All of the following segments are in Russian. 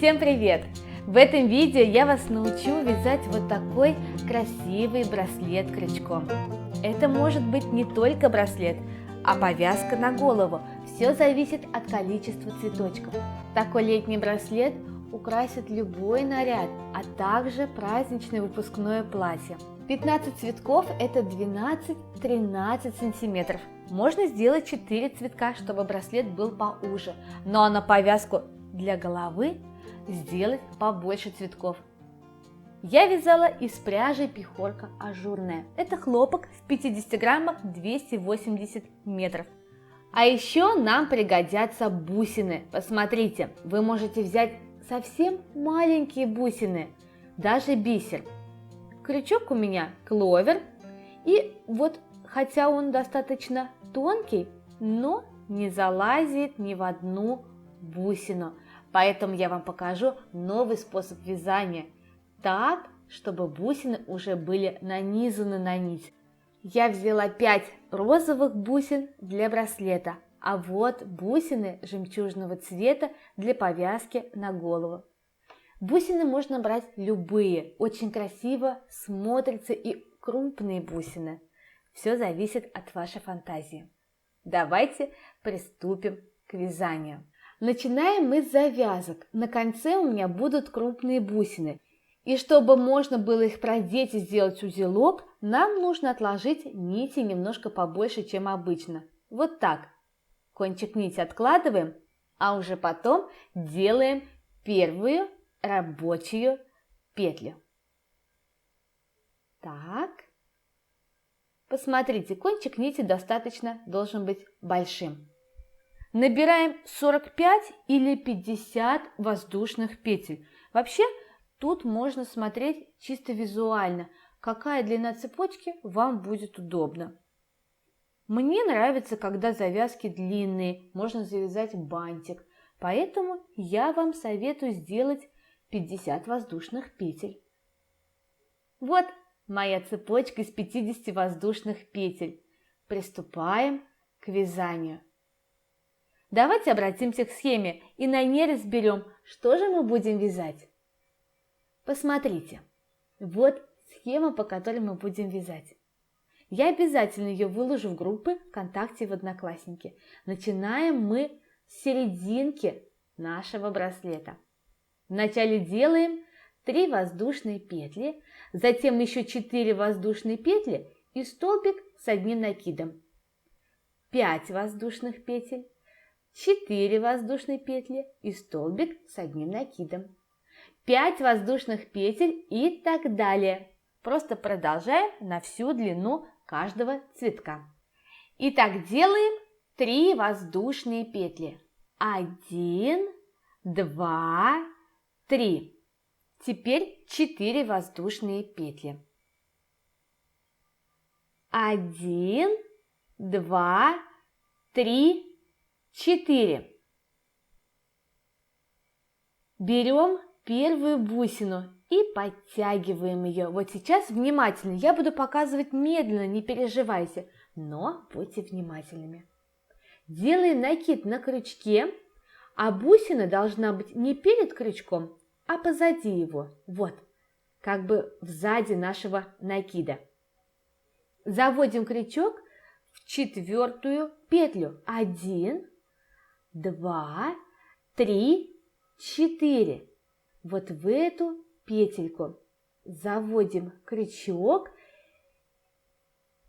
Всем привет! В этом видео я вас научу вязать вот такой красивый браслет крючком. Это может быть не только браслет, а повязка на голову. Все зависит от количества цветочков. Такой летний браслет украсит любой наряд, а также праздничное выпускное платье. 15 цветков – это 12-13 сантиметров. Можно сделать 4 цветка, чтобы браслет был поуже, но на повязку для головы сделать побольше цветков. Я вязала из пряжи пихорка ажурная. Это хлопок в 50 граммах 280 метров. А еще нам пригодятся бусины. Посмотрите, вы можете взять совсем маленькие бусины, даже бисер. Крючок у меня кловер, и вот хотя он достаточно тонкий, но не залазит ни в одну бусину. Поэтому я вам покажу новый способ вязания, так, чтобы бусины уже были нанизаны на нить. Я взяла 5 розовых бусин для браслета, а вот бусины жемчужного цвета для повязки на голову. Бусины можно брать любые, очень красиво смотрятся и крупные бусины. Все зависит от вашей фантазии. Давайте приступим к вязанию. Начинаем мы с завязок. На конце у меня будут крупные бусины. И чтобы можно было их продеть и сделать узелок, нам нужно отложить нити немножко побольше, чем обычно. Вот так. Кончик нити откладываем, а уже потом делаем первую рабочую петлю. Так. Посмотрите, кончик нити достаточно должен быть большим. Набираем 45 или 50 воздушных петель. Вообще, тут можно смотреть чисто визуально, какая длина цепочки вам будет удобна. Мне нравится, когда завязки длинные, можно завязать бантик, поэтому я вам советую сделать 50 воздушных петель. Вот моя цепочка из 50 воздушных петель. Приступаем к вязанию. Давайте обратимся к схеме и на ней разберем, что же мы будем вязать. Посмотрите, вот схема, по которой мы будем вязать. Я обязательно ее выложу в группы ВКонтакте в Одноклассники. Начинаем мы с серединки нашего браслета. Вначале делаем 3 воздушные петли, затем еще 4 воздушные петли и столбик с одним накидом. 5 воздушных петель, 4 воздушные петли и столбик с одним накидом. 5 воздушных петель и так далее. Просто продолжаем на всю длину каждого цветка. Итак, делаем 3 воздушные петли. 1, 2, 3. Теперь 4 воздушные петли. 1, 2, 3, 4. Берем первую бусину и подтягиваем ее. Вот сейчас внимательно. Я буду показывать медленно, не переживайте, но будьте внимательными. Делаем накид на крючке, а бусина должна быть не перед крючком, а позади его. Вот, как бы сзади нашего накида. Заводим крючок в 4-ю петлю. 1, 2, 3, 4. Вот в эту петельку заводим крючок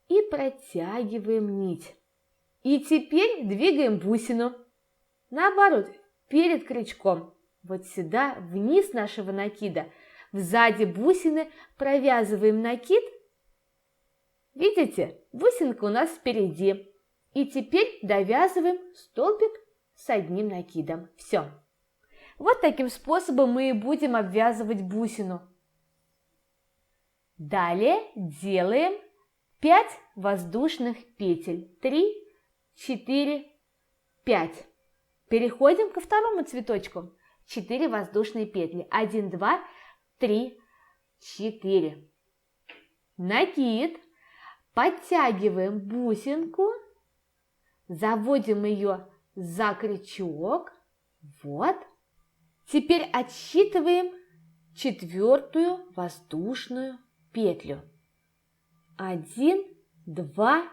и протягиваем нить. И теперь двигаем бусину. Наоборот, перед крючком. Вот сюда, вниз нашего накида. Сзади бусины провязываем накид. Видите, бусинка у нас впереди. И теперь довязываем столбик с одним накидом. Все. Вот таким способом мы и будем обвязывать бусину. Далее делаем 5 воздушных петель. 3, 4, 5. Переходим ко второму цветочку. 4 воздушные петли. 1, 2, 3, 4. Накид. Подтягиваем бусинку. Заводим ее за крючок. Вот. Теперь отсчитываем четвертую воздушную петлю. 1, 2,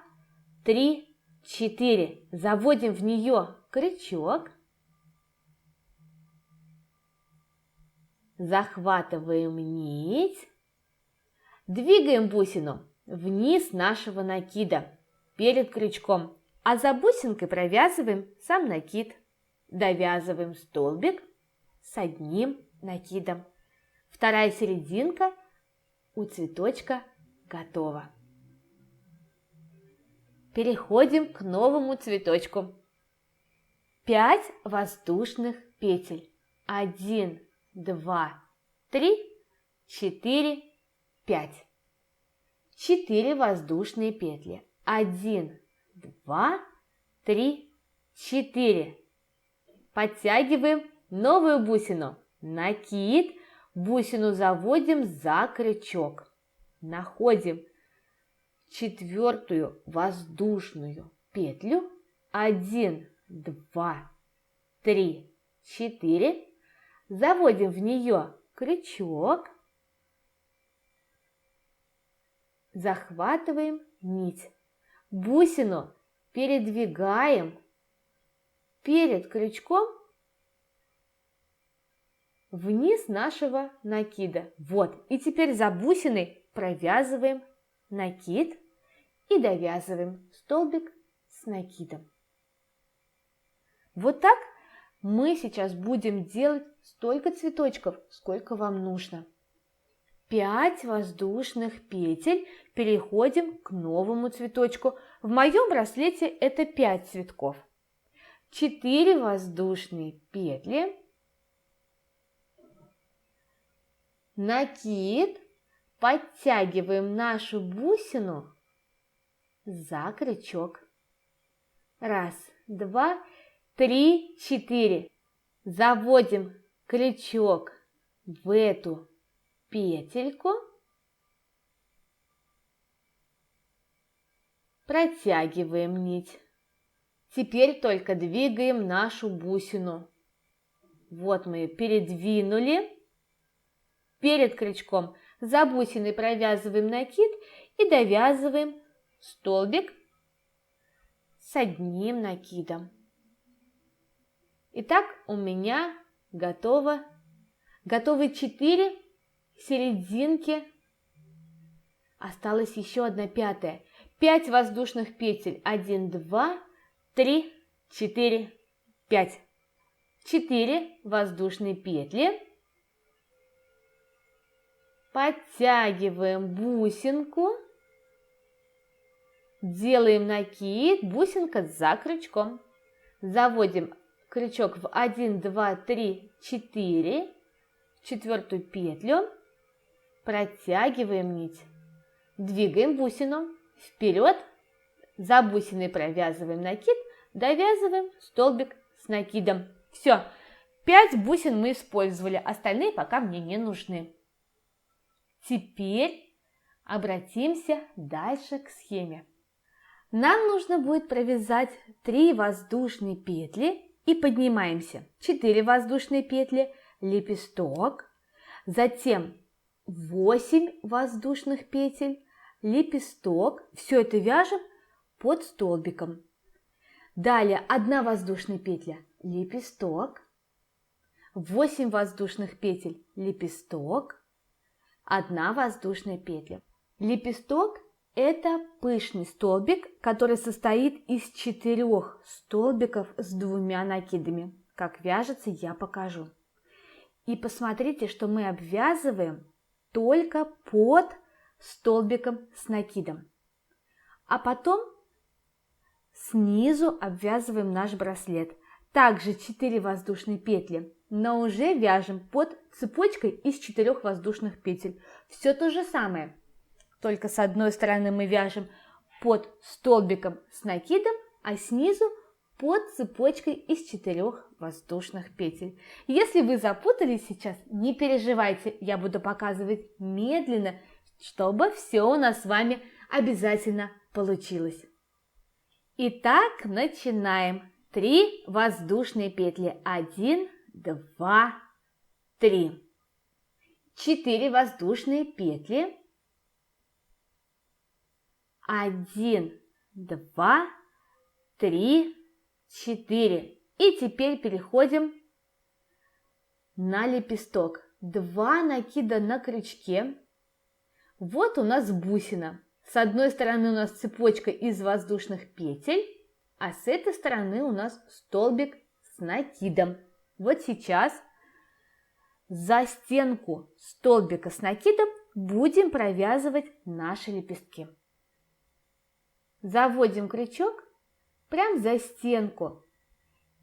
3, 4. Заводим в нее крючок. Захватываем нить. Двигаем бусину вниз нашего накида перед крючком, а за бусинкой провязываем сам накид. Довязываем столбик с одним накидом. Вторая серединка у цветочка готова. Переходим к новому цветочку. 5 воздушных петель. 1, 2, 3, 4, 5. 4 воздушные петли. 1, 2, 3, 4. Подтягиваем новую бусину. Накид. Бусину заводим за крючок. Находим четвертую воздушную петлю. 1, 2, 3, 4. Заводим в нее крючок. Захватываем нить. Бусину передвигаем перед крючком вниз нашего накида. Вот. И теперь за бусиной провязываем накид и довязываем столбик с накидом. Вот так мы сейчас будем делать столько цветочков, сколько вам нужно. 5 воздушных петель. Переходим к новому цветочку. В моем браслете это 5 цветков. 4 воздушные петли. Накид. Подтягиваем нашу бусину за крючок. 1, 2, 3, 4. Заводим крючок в эту петельку. Протягиваем нить. Теперь только двигаем нашу бусину. Вот мы ее передвинули. Перед крючком за бусиной провязываем накид и довязываем столбик с одним накидом. Итак, у меня готовы 4 серединки. Осталась еще одна пятая. 5 воздушных петель. 1, 2, 3, 4, 5. 4 воздушные петли. Подтягиваем бусинку. Делаем накид. Бусинка за крючком. Заводим крючок в 1, 2, 3, 4. В четвертую петлю. Протягиваем нить. Двигаем бусину вперед. За бусиной провязываем накид. Довязываем столбик с накидом. Все. 5 бусин мы использовали. Остальные пока мне не нужны. Теперь обратимся дальше к схеме. Нам нужно будет провязать 3 воздушные петли и поднимаемся. 4 воздушные петли, лепесток, затем 8 воздушных петель, лепесток. Все это вяжем под столбиком. Далее 1 воздушная петля, лепесток, 8 воздушных петель, лепесток, 1 воздушная петля. Лепесток – это пышный столбик, который состоит из 4 столбиков с 2 накидами. Как вяжется, я покажу. И посмотрите, что мы обвязываем только под столбиком с накидом. А потом снизу обвязываем наш браслет. Также 4 воздушные петли, но уже вяжем под цепочкой из 4 воздушных петель. Все то же самое, только с одной стороны мы вяжем под столбиком с накидом, а снизу под цепочкой из 4 воздушных петель. Если вы запутались сейчас, не переживайте, я буду показывать медленно, чтобы все у нас с вами обязательно получилось. Итак, начинаем. 3 воздушные петли. 1, 2, 3. 4 воздушные петли. 1, 2, 3, 4. И теперь переходим на лепесток. 2 накида на крючке. Вот у нас бусина. С одной стороны у нас цепочка из воздушных петель, а с этой стороны у нас столбик с накидом. Вот сейчас за стенку столбика с накидом будем провязывать наши лепестки. Заводим крючок прямо за стенку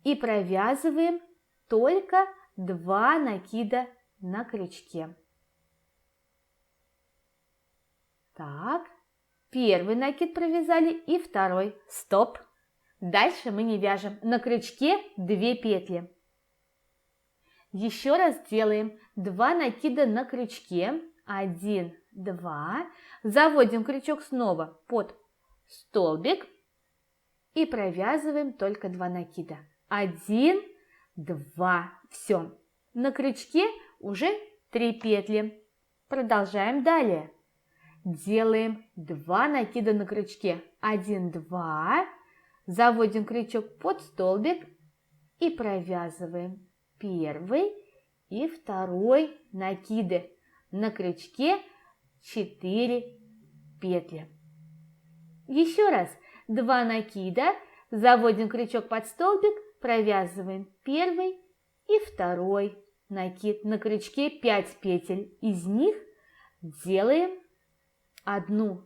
и провязываем только 2 накида на крючке. Так, первый накид провязали и второй. Стоп! Дальше мы не вяжем. На крючке 2 петли. Еще раз делаем 2 накида на крючке. 1, 2. Заводим крючок снова под столбик и провязываем только 2 накида. 1, 2. Все. На крючке уже 3 петли. Продолжаем далее. Делаем 2 накида на крючке. 1, 2. Заводим крючок под столбик и провязываем первый и второй накиды. На крючке 4 петли. Еще раз 2 накида, заводим крючок под столбик, провязываем первый и второй накид. На крючке 5 петель. Из них делаем 1.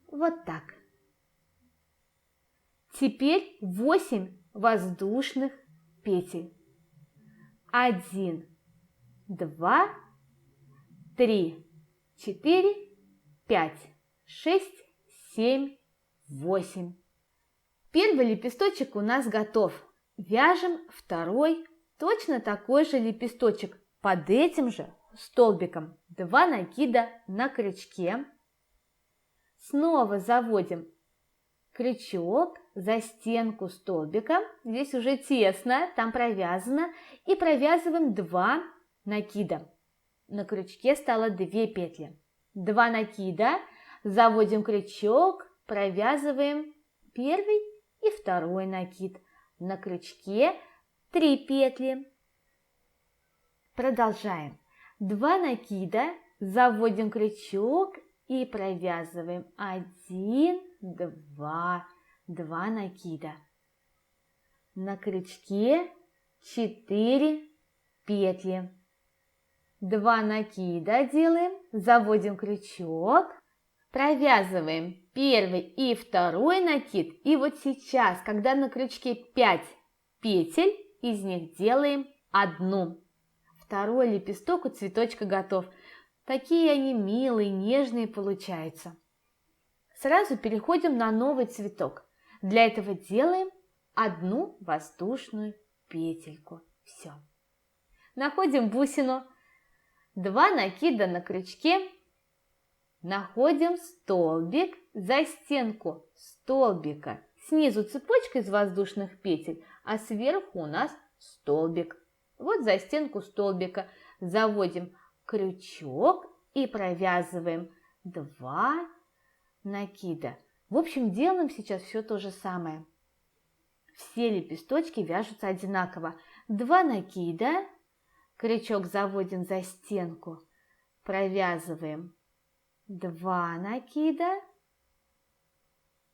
Вот так. Теперь 8 воздушных петель. 1, 2, 3, 4, 5, 6, 7, 8. Первый лепесточек у нас готов. Вяжем второй, точно такой же лепесточек под этим же столбиком. 2 накида на крючке. Снова заводим крючок за стенку столбика. Здесь уже тесно, там провязано. И провязываем 2 накида. На крючке стало 2 петли. 2 накида, заводим крючок, провязываем первый и второй накид. На крючке 3 петли. Продолжаем. 2 накида, заводим крючок и провязываем 1, 2, 2 накида. На крючке 4 петли. 2 накида делаем, заводим крючок, провязываем первый и второй накид. И вот сейчас, когда на крючке 5 петель, из них делаем 1. Второй лепесток у цветочка готов. Такие они милые, нежные получаются. Сразу переходим на новый цветок. Для этого делаем 1 воздушную петельку. Все. Находим бусину. 2 накида на крючке. Находим столбик за стенку столбика. Снизу цепочка из воздушных петель, а сверху у нас столбик. Вот за стенку столбика заводим крючок и провязываем 2 накида. В общем, делаем сейчас все то же самое. Все лепесточки вяжутся одинаково. 2 накида, крючок заводим за стенку, провязываем 2 накида.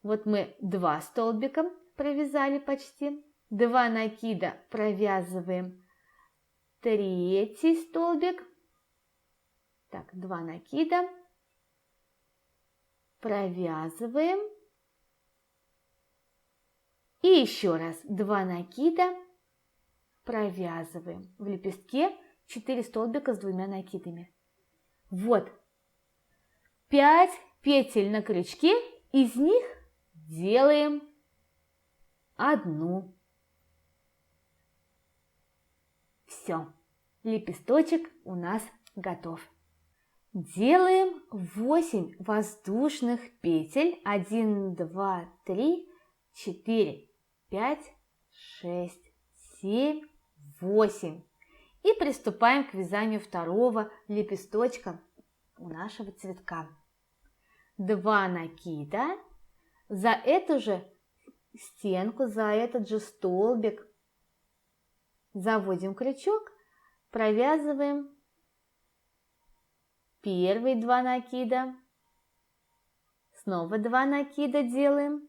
Вот мы 2 столбика провязали почти. 2 накида, провязываем 3 столбик. Так, 2 накида, провязываем. И еще раз 2 накида, провязываем. В лепестке 4 столбика с 2 накидами. Вот 5 петель на крючке, из них делаем 1. Все, лепесточек у нас готов. Делаем 8 воздушных петель. 1, 2, 3, 4, 5, 6, 7, 8. И приступаем к вязанию второго лепесточка у нашего цветка. 2 накида за эту же стенку, за этот же столбик. Заводим крючок, провязываем первые 2 накида, снова 2 накида делаем,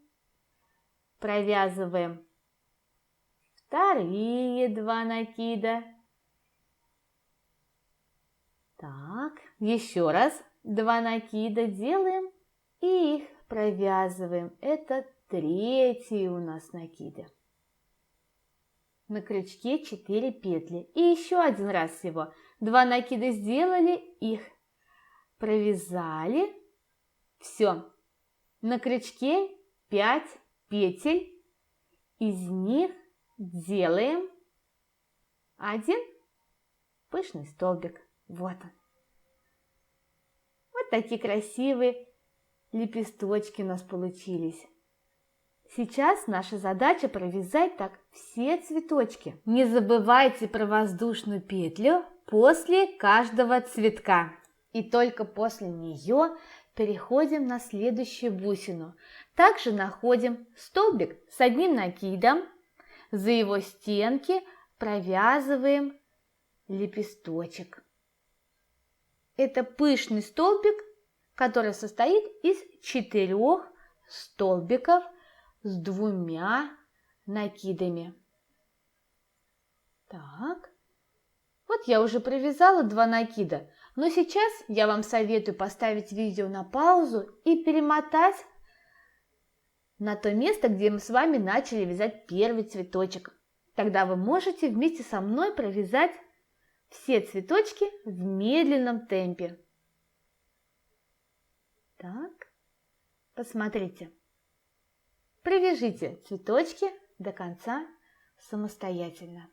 провязываем вторые 2 накида. Так, еще раз 2 накида делаем и их провязываем. Это третьи у нас накиды. На крючке 4 петли. И еще один раз всего. 2 накида сделали, их провязали. Все. На крючке 5 петель. Из них делаем один пышный столбик. Вот он. Вот такие красивые лепесточки у нас получились. Сейчас наша задача провязать так все цветочки. Не забывайте про воздушную петлю после каждого цветка. И только после нее переходим на следующую бусину. Также находим столбик с одним накидом. За его стенки провязываем лепесточек. Это пышный столбик, который состоит из 4 столбиков с 2 накидами. Так, вот я уже провязала 2 накида, но сейчас я вам советую поставить видео на паузу и перемотать на то место, где мы с вами начали вязать первый цветочек. Тогда вы можете вместе со мной провязать все цветочки в медленном темпе. Так, посмотрите. Провяжите цветочки до конца самостоятельно.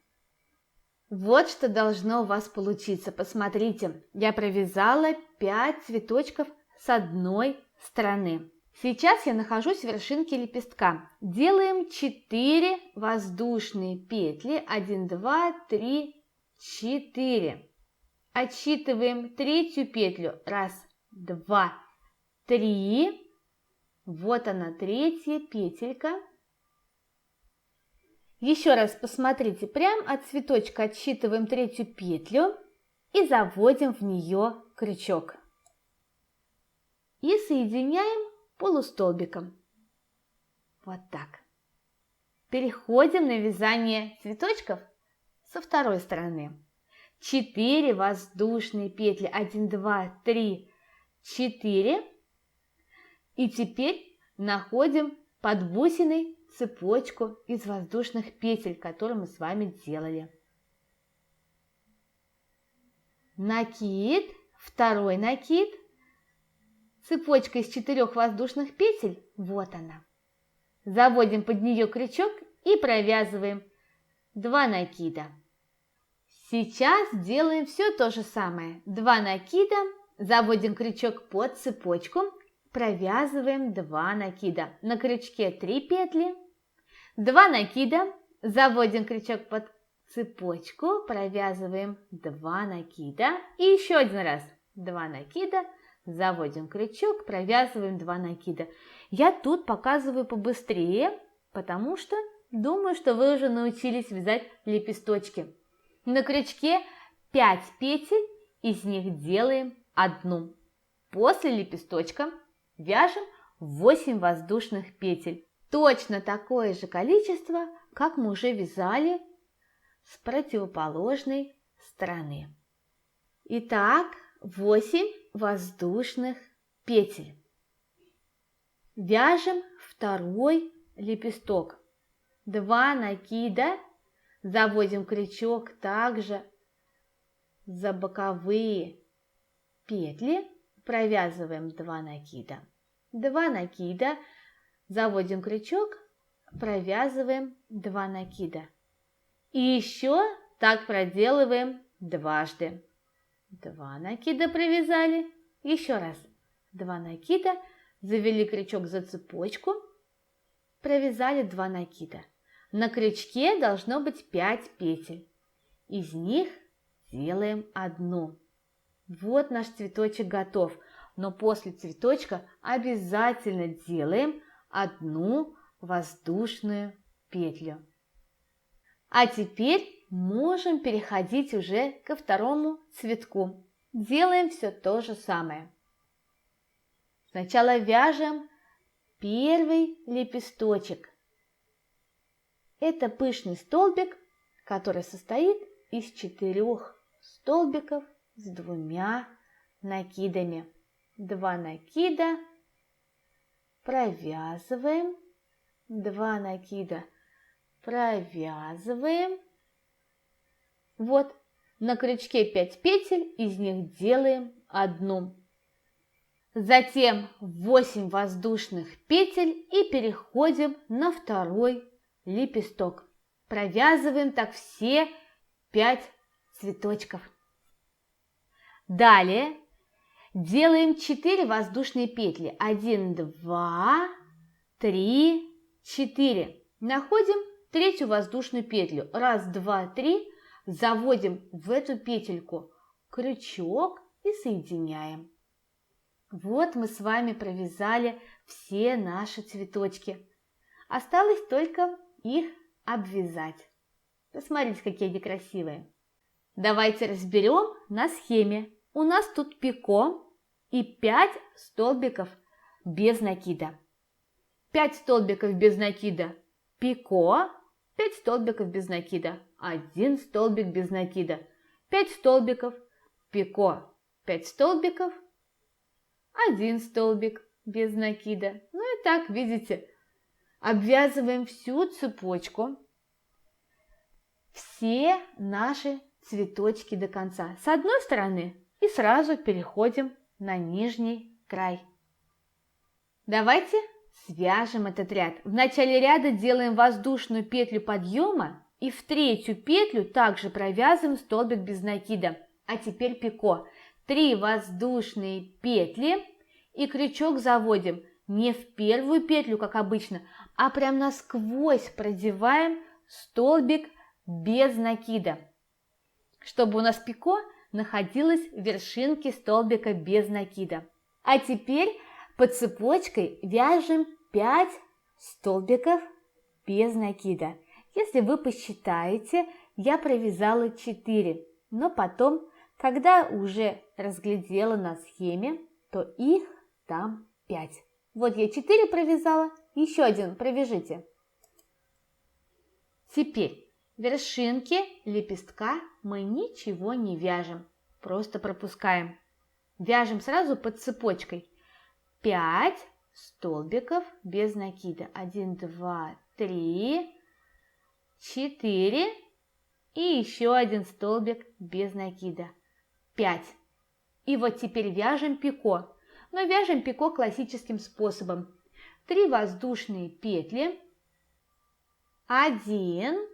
Вот что должно у вас получиться. Посмотрите, я провязала 5 цветочков с одной стороны. Сейчас я нахожусь в вершинке лепестка. Делаем 4 воздушные петли. 1, 2, 3, 4. Отсчитываем третью петлю. 1, 2, 3. Вот она, третья петелька. Еще раз посмотрите, прямо от цветочка отсчитываем третью петлю и заводим в нее крючок. И соединяем полустолбиком. Вот так. Переходим на вязание цветочков со второй стороны. 4 воздушные петли. 1, 2, 3, 4. И теперь находим под бусиной цепочку из воздушных петель, которую мы с вами делали. Накид, второй накид, цепочка из 4 воздушных петель, вот она. Заводим под нее крючок и провязываем 2 накида. Сейчас делаем все то же самое. 2 накида, заводим крючок под цепочку, провязываем 2 накида. На крючке 3 петли, 2 накида, заводим крючок под цепочку, провязываем 2 накида. И еще один раз 2 накида, заводим крючок, провязываем 2 накида. Я тут показываю побыстрее, потому что думаю, что вы уже научились вязать лепесточки. На крючке 5 петель, из них делаем 1. После лепесточка вяжем 8 воздушных петель. Точно такое же количество, как мы уже вязали с противоположной стороны. Итак, 8 воздушных петель. Вяжем второй лепесток. 2 накида, заводим крючок также за боковые петли, провязываем 2 накида. 2 накида, заводим крючок, провязываем 2 накида. И еще так проделываем дважды. 2 накида провязали, еще раз 2 накида, завели крючок за цепочку, провязали 2 накида. На крючке должно быть 5 петель. из них делаем одну. Вот наш цветочек готов, но после цветочка обязательно делаем одну воздушную петлю. А теперь можем переходить уже ко второму цветку. Делаем все то же самое. Сначала вяжем первый лепесточек. Это пышный столбик, который состоит из 4 столбиков с 2 накидами. 2 накида, провязываем, 2 накида, провязываем. Вот, на крючке 5 петель, из них делаем одну. Затем 8 воздушных петель и переходим на второй лепесток. Провязываем так все 5 цветочков. Далее делаем 4 воздушные петли. 1, 2, 3, 4. Находим третью воздушную петлю. 1, 2, 3. Заводим в эту петельку крючок и соединяем. Вот мы с вами провязали все наши цветочки. Осталось только их обвязать. Посмотрите, какие они красивые. Давайте разберем на схеме. У нас тут пико и 5 столбиков без накида. 5 столбиков без накида пико, 5 столбиков без накида, 1 столбик без накида, 5 столбиков пико, 5 столбиков, 1 столбик без накида. Ну и так, видите, обвязываем всю цепочку, все наши цветочки до конца. С одной стороны и сразу переходим на нижний край. Давайте свяжем этот ряд. В начале ряда делаем воздушную петлю подъема и в третью петлю также провязываем столбик без накида. А теперь пико. 3 воздушные петли и крючок заводим не в первую петлю, как обычно, а прям насквозь продеваем столбик без накида, чтобы у нас пико находилось в вершинке столбика без накида. А теперь по цепочкой вяжем 5 столбиков без накида. Если вы посчитаете, я провязала 4, но потом, когда уже разглядела на схеме, то их там 5. Вот я 4 провязала, еще один провяжите. Теперь в вершинке лепестка мы ничего не вяжем, просто пропускаем. Вяжем сразу под цепочкой 5 столбиков без накида. 1, 2, 3, 4 и еще один столбик без накида. 5. И вот теперь вяжем пико. Но вяжем пико классическим способом. 3 воздушные петли. 1,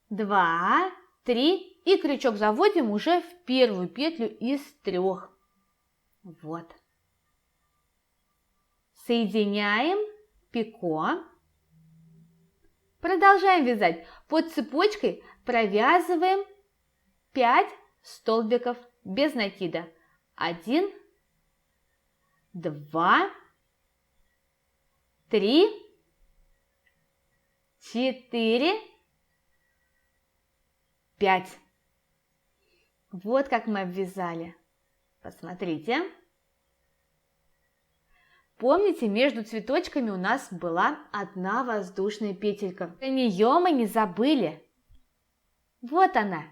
2, 3. И крючок заводим уже в первую петлю из 3. Вот. Соединяем пико. Продолжаем вязать. Под цепочкой провязываем 5 столбиков без накида. 1, 2, 3, 4, 5. Вот как мы обвязали. Посмотрите. Помните, между цветочками у нас была одна воздушная петелька. Про нее мы не забыли. Вот она.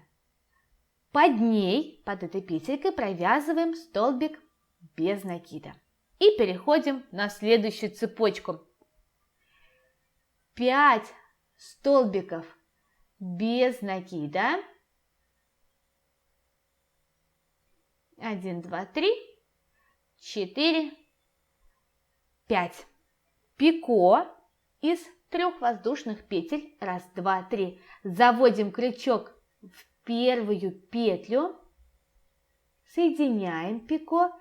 Под ней, под этой петелькой, провязываем столбик без накида. И переходим на следующую цепочку. 5 столбиков без накида. 1, 2, 3, 4, 5. Пико из 3 воздушных петель. 1, 2, 3. Заводим крючок в первую петлю. Соединяем пико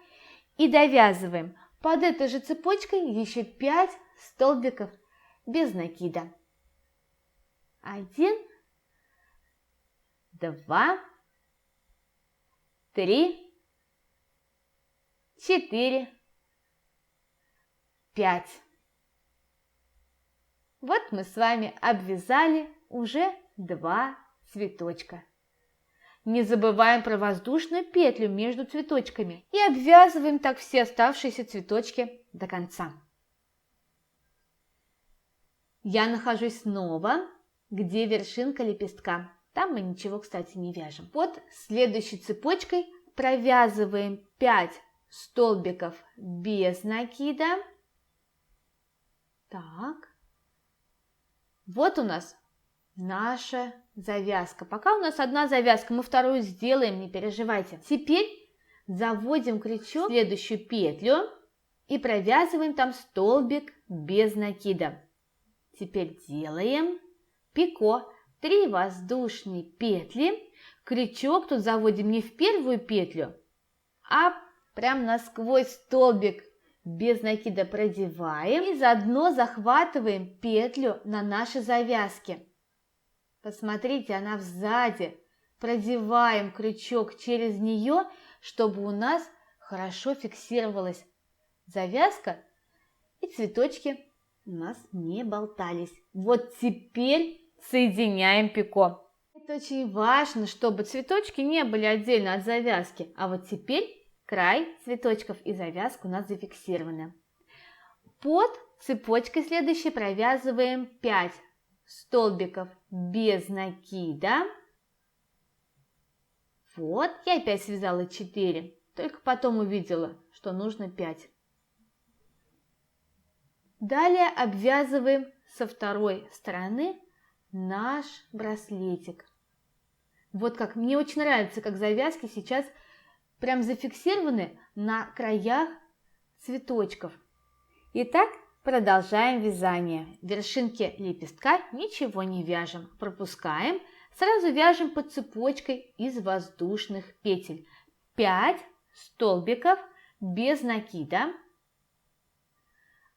и довязываем под этой же цепочкой еще 5 столбиков без накида. 1, 2, 3, 4, 5. Вот мы с вами обвязали уже 2 цветочка. Не забываем про воздушную петлю между цветочками и обвязываем так все оставшиеся цветочки до конца. Я нахожусь снова, где вершинка лепестка. Там мы ничего, кстати, не вяжем. Под следующей цепочкой провязываем 5 столбиков без накида. Так. Вот у нас наша завязка. Пока у нас одна завязка, мы вторую сделаем, не переживайте. Теперь заводим крючок в следующую петлю и провязываем там столбик без накида. Теперь делаем пико. 3 воздушные петли. Крючок тут заводим не в первую петлю, а прям насквозь столбик без накида продеваем и заодно захватываем петлю на нашей завязке. Посмотрите, она сзади. Продеваем крючок через нее, чтобы у нас хорошо фиксировалась завязка и цветочки у нас не болтались. Вот теперь соединяем пико. Это очень важно, чтобы цветочки не были отдельно от завязки. А вот теперь край цветочков и завязка у нас зафиксированы. Под цепочкой следующей провязываем 5 столбиков без накида. Вот, я опять связала 4, только потом увидела, что нужно 5. Далее обвязываем со второй стороны наш браслетик. Вот как, мне очень нравится, как завязки сейчас прям зафиксированы на краях цветочков. Итак, продолжаем вязание. Вершинки лепестка ничего не вяжем, пропускаем. Сразу вяжем под цепочкой из воздушных петель. 5 столбиков без накида.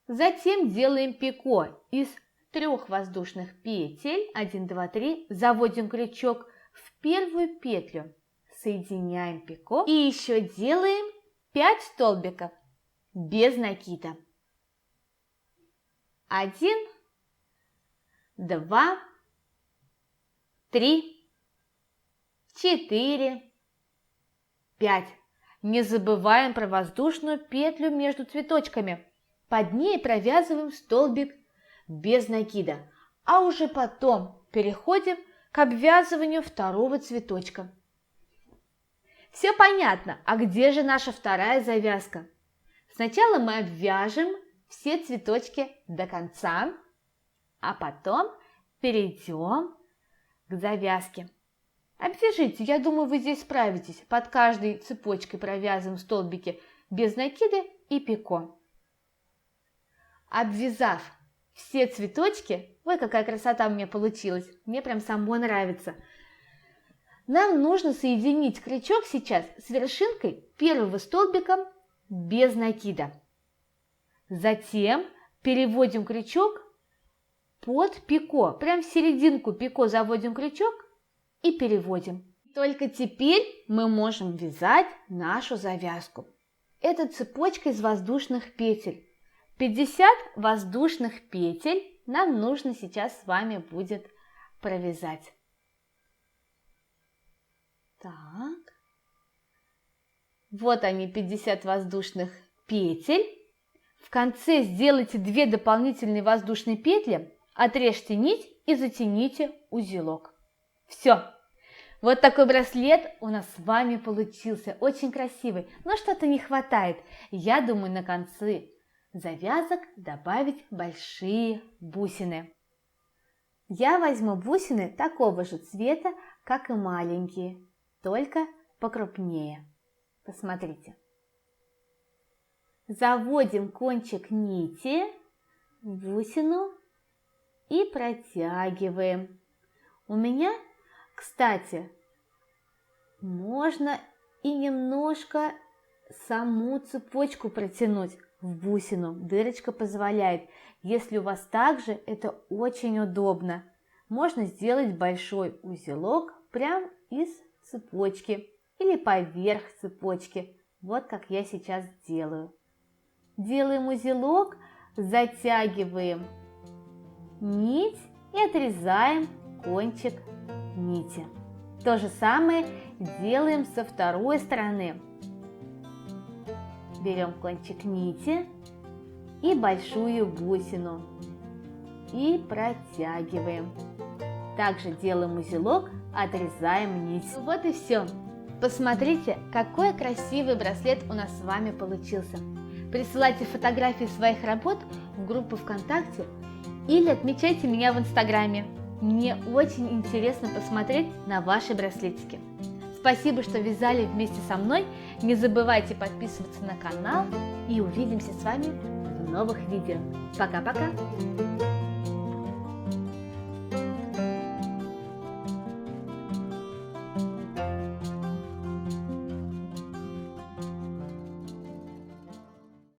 Затем делаем пико из 3 воздушных петель. 1, 2, 3. Заводим крючок в первую петлю. Соединяем пико. И еще делаем 5 столбиков без накида. 1, 2, 3, 4, 5. Не забываем про воздушную петлю между цветочками. Под ней провязываем столбик без накида, а уже потом переходим к обвязыванию второго цветочка. Все понятно, а где же наша вторая завязка? Сначала мы обвяжем все цветочки до конца, а потом перейдем к завязке. Обвяжите, я думаю, вы здесь справитесь. Под каждой цепочкой провязываем столбики без накида и пико. Обвязав все цветочки, ой, какая красота у меня получилась, мне прям самой нравится. Нам нужно соединить крючок сейчас с вершинкой первого столбика без накида. Затем переводим крючок под пико, прям в серединку пико заводим крючок и переводим. Только теперь мы можем вязать нашу завязку. Это цепочка из воздушных петель. 50 воздушных петель нам нужно сейчас с вами будет провязать. Так. Вот они, 50 воздушных петель. В конце сделайте 2 дополнительные воздушные петли, отрежьте нить и затяните узелок. Все. Вот такой браслет у нас с вами получился. Очень красивый, но что-то не хватает. Я думаю, на концы завязок добавить большие бусины. Я возьму бусины такого же цвета, как и маленькие, только покрупнее. Посмотрите. Заводим кончик нити в бусину и протягиваем. У меня, кстати, можно и немножко саму цепочку протянуть в бусину. Дырочка позволяет. Если у вас также, это очень удобно. Можно сделать большой узелок прямо из цепочки или поверх цепочки, вот как я сейчас делаю. Делаем узелок, затягиваем нить и отрезаем кончик нити. То же самое делаем со второй стороны. Берем кончик нити и большую бусину и протягиваем. Также делаем узелок, отрезаем нить. Вот и все. Посмотрите, какой красивый браслет у нас с вами получился. Присылайте фотографии своих работ в группу ВКонтакте или отмечайте меня в Инстаграме. Мне очень интересно посмотреть на ваши браслетики. Спасибо, что вязали вместе со мной. Не забывайте подписываться на канал и увидимся с вами в новых видео. Пока-пока!